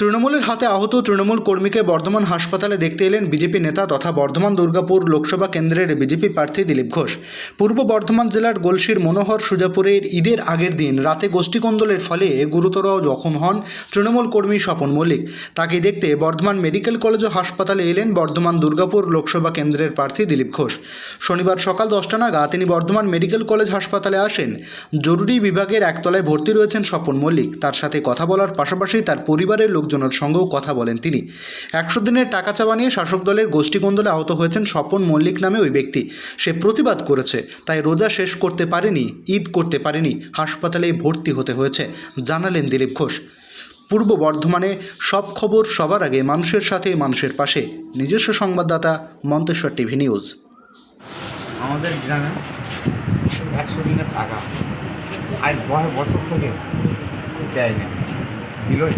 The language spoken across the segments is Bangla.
তৃণমূলের হাতে আহত তৃণমূল কর্মীকে বর্ধমান হাসপাতালে দেখতে এলেন বিজেপি নেতা তথা বর্ধমান দুর্গাপুর লোকসভা কেন্দ্রের বিজেপি প্রার্থী দিলীপ ঘোষ। পূর্ব বর্ধমান জেলার গলসির মনোহর সুজাপুরের ঈদের আগের দিন রাতে গোষ্ঠীকন্দলের ফলে গুরুতর জখম হন তৃণমূল কর্মী স্বপন মল্লিক। তাকে দেখতে বর্ধমান মেডিকেল কলেজ ও হাসপাতালে এলেন বর্ধমান দুর্গাপুর লোকসভা কেন্দ্রের প্রার্থী দিলীপ ঘোষ। শনিবার সকাল 10টা নাগাদ তিনি বর্ধমান মেডিকেল কলেজ হাসপাতালে আসেন। জরুরি বিভাগের একতলায় ভর্তি রয়েছেন স্বপন মল্লিক। তার সাথে কথা বলার পাশাপাশি তার পরিবারের লোকজনের সঙ্গেও কথা বলেন তিনি। 100 দিনের টাকা চাওয়া নিয়ে শাসক দলের গোষ্ঠীকন্দলে আহত হয়েছেন স্বপন মল্লিক নামে ওই ব্যক্তি। সে প্রতিবাদ করেছে, তাই রোজা শেষ করতে পারেনি, ঈদ করতে পারেনি, হাসপাতালে ভর্তি হতে হয়েছে, জানালেন দিলীপ ঘোষ। পূর্ব বর্ধমানে সব খবর সবার আগে, মানুষের সাথে মানুষের পাশে। নিজস্ব সংবাদদাতা মন্তেশ্বর টিভি নিউজ। আমাদের গ্রামে 100 দিনের টাকা আজ 10 বছর থেকে দেয় না, দিলই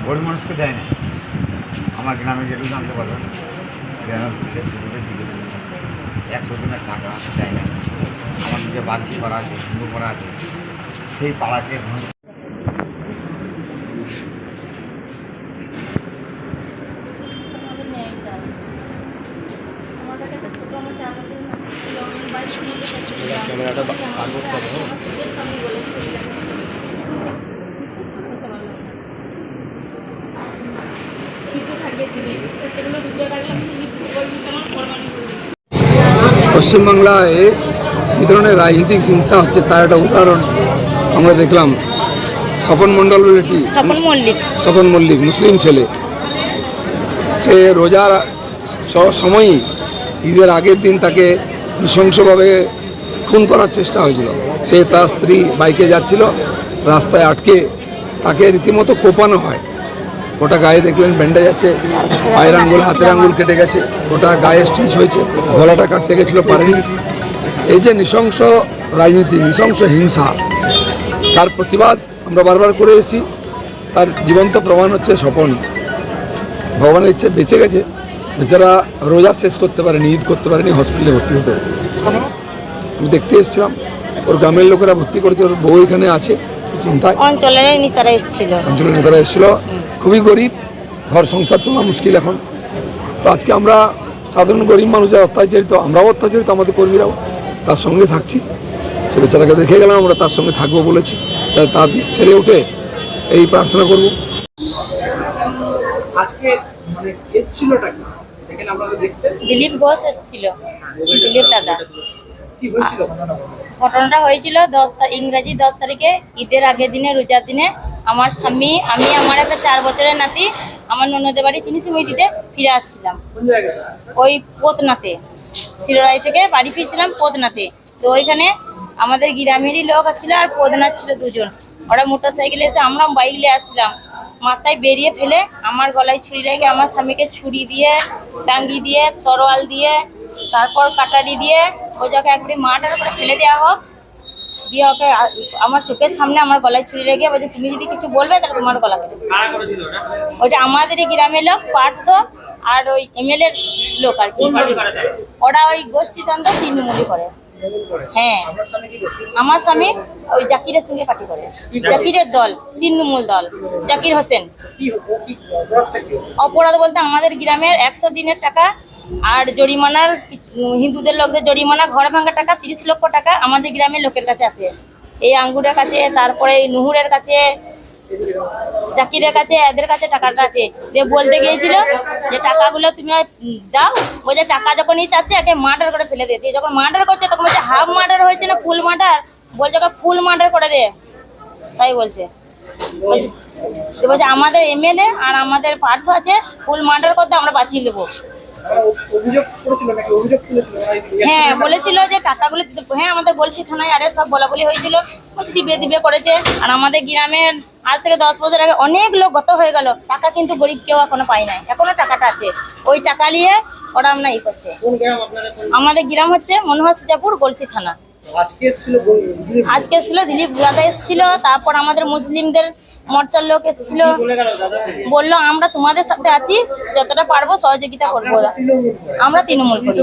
গরিব মানুষকে দেয় না। আমার গ্রামে যেটুকু জানতে পারবেন, গ্রামের ফেসবুকে জিজ্ঞেস করবেন, 100 দিনের টাকা দেয় না। আমাদের যে বাড়ি পাড়া আছে, হিন্দু পাড়া আছে, সেই পাড়াকে পশ্চিমবাংলায় কী ধরনের রাজনৈতিক হিংসা হচ্ছে তার একটা উদাহরণ আমরা দেখলাম। স্বপন মণ্ডল বলেটি স্বপন মল্লিক মুসলিম ছেলে, সে রোজার সময়ই ঈদের আগের দিন তাকে নৃশংসভাবে খুন করার চেষ্টা হয়েছিল। সে তার স্ত্রী বাইকে যাচ্ছিল, রাস্তায় আটকে তাকে রীতিমতো কোপানো হয়। ওটা গায়ে দেখলেন ব্যান্ডেজ আছে, পায়ের আঙ্গুল হাতের আঙ্গুল কেটে গেছে, ওটা গায়ে স্টিচ হয়েছে, গলাটা কাটতে গেছিলো, পারেনি। এই যে নৃশংস রাজনীতি, নৃশংস হিংসা, তার প্রতিবাদ আমরা বারবার করে এসেছি। তার জীবন্ত প্রমাণ হচ্ছে স্বপন। ভগবানের ইচ্ছে বেঁচে গেছে, বেচারা রোজা শেষ করতে পারেনি, ঈদ করতে পারেনি, হসপিটালে ভর্তি হতে। আমি দেখতে এসেছিলাম, ওর গ্রামের লোকেরা ভর্তি করেছে, ওর বউ এখানে আছে চিন্তায়। অঞ্চলের নেতারা এসেছিল, খুবই গরিব, ঘর সংসার চলা মুশকিল এখন। তো আজকে আমরা সাধারণ গরিব মানুষের অত্যাচারিত, আমরাও অত্যাচারিত, আমাদের কর্মীরাও, তার সঙ্গে থাকছি। সে বেচারাকে দেখে গেলাম, আমরা তার সঙ্গে থাকবো বলেছি, তাই তার সেরে উঠে এই প্রার্থনা করব। দিলীপ ঘোষ এসেছিল, দিলীপ দাদা। ঘটনাটা হয়েছিল ইংরাজি 10 তারিখে, ঈদের আগের দিনে, রোজার দিনে। আমার স্বামী, আমি, আমার একটা 4 বছরের নাতি, আমার ননদের বাড়ি চিনিসিমুইটিতে ফিরে আসছিলাম। ওই পোতনাতে, শিরোড়াই থেকে বাড়ি ফিরছিলাম পোতনাতে। তো ওইখানে আমাদের গ্রামেরই লোক ছিল আর পোতনা ছিল 2 জন। ওরা মোটর সাইকেলে এসে, আমরা বাইকে আসছিলাম, মাথায় বেরিয়ে ফেলে আমার গলায় ছুরি লেগে আমার স্বামীকে ছুরি দিয়ে, টাঙ্গি দিয়ে, তরোয়াল দিয়ে, তারপর কাটারি দিয়ে ওই জায়গায় একবারে মাটার করে ফেলে দেওয়া হোক, দিয়ে ওকে আমার চোখের সামনে আমার গলায় ছুরি লেগে বলছে, তুমি যদি কিছু বলবে তাহলে তোমার গলা কেটে দেবো। ওইটা আমাদেরই গ্রামের লোক, পার্থ আর ওই MLA এর লোক আর কি। ওরা ওই গোষ্ঠীতন্ত্র তৃণমূলী করে। হ্যাঁ, আমার স্বামী ওই জাকিরের সঙ্গে পার্টি করে, জাকিরের দল, তৃণমূল দল, জাকির হোসেন। অপরাধ বলতে আমাদের গ্রামের 100 দিনের টাকা আর জরিমানার, হিন্দুদের লোকদের জরিমানা, ঘর ভাঙা টাকা 30 লক্ষ টাকা আমাদের গ্রামের লোকের কাছে আছে। এই আঙ্গুরের কাছে, তারপরে এই নুহুরের কাছে, জাকিরের কাছে, এদের কাছে টাকাটা আছে। দিয়ে বলতে গিয়েছিল যে টাকাগুলো তুমি দাও, বলছে টাকা যখনই চাচ্ছে একে মার্ডার করে ফেলে দে। দিয়ে যখন মার্ডার করছে তখন বলছে হাফ মার্ডার হয়েছে না ফুল মার্ডার, বলছে ওকে ফুল মার্ডার করে দে, তাই বলছে। বলছে আমাদের MLA আর আমাদের পার্থ আছে, ফুল মার্ডার করতে আমরা বাঁচিয়ে দেবো। হ্যাঁ, বলেছিল যে টাকাগুলো দিতে। হ্যাঁ, আমাদের বলছি থানায়, আরে সব বলা বলি হয়েছিল, দিবে করেছে। আর আমাদের গ্রামের আজ থেকে 10 বছর আগে অনেক লোক গত হয়ে গেল, টাকা কিন্তু গরিব কেউ এখনো পায় নাই, এখনো টাকাটা আছে। ওই টাকা নিয়ে ওরা আমরা ই করছে। আমাদের গ্রাম হচ্ছে মনোহর সুজাপুর, গলসি থানা। আজকে এসেছিল দিলীপ দাদা এসেছিল, তারপর আমাদের মুসলিমদের মোর্চার লোক এসেছিল, বললো আমরা তোমাদের সাথে আছি, যতটা পারবো সহযোগিতা করবো। আমরা তৃণমূল করি,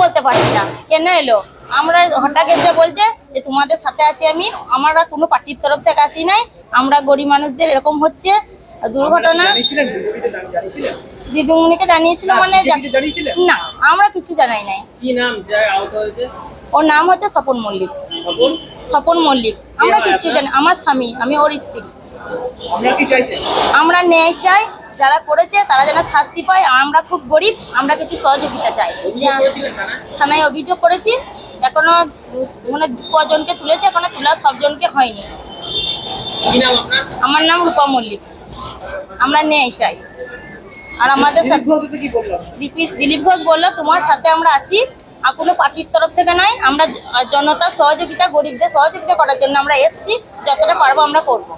বলতে পারছি না কেন এলো। আমরা হঠাৎ এসে বলছে যে তোমাদের সাথে আছি আমি, আমরা কোনো পার্টির তরফ থেকে আসি নাই, আমরা গরিব মানুষদের এরকম হচ্ছে দুর্ঘটনা। দিদিমণিকে জানিয়েছিল মানে না, আমরা কিছু জানাই নাই। ওর নাম হচ্ছে স্বপন মল্লিক। স্বপন মল্লিক, আমরা কিছু জানি। আমার স্বামী, আমি ওর স্ত্রী। আমরা ন্যায় চাই, যারা করেছে তারা যেন শাস্তি পায়। আমরা খুব গরিব, আমরা কিছু সহযোগিতা চাই। থানায় অভিযোগ করেছি, এখনো মানে কজনকে তুলেছে, এখনো তোলা সবজনকে হয়নি। আমার নাম রূপা মল্লিক। আমরা ন্যায় চাই। আর আমাদের দিলীপ ঘোষ বললো তোমার সাথে আমরা আছি, আর কোনো পার্টির তরফ থেকে নাই, আমরা জনতার সহযোগিতা, গরিবদের সহযোগিতা করার জন্য আমরা এসেছি, যতটা পারবো আমরা করবো।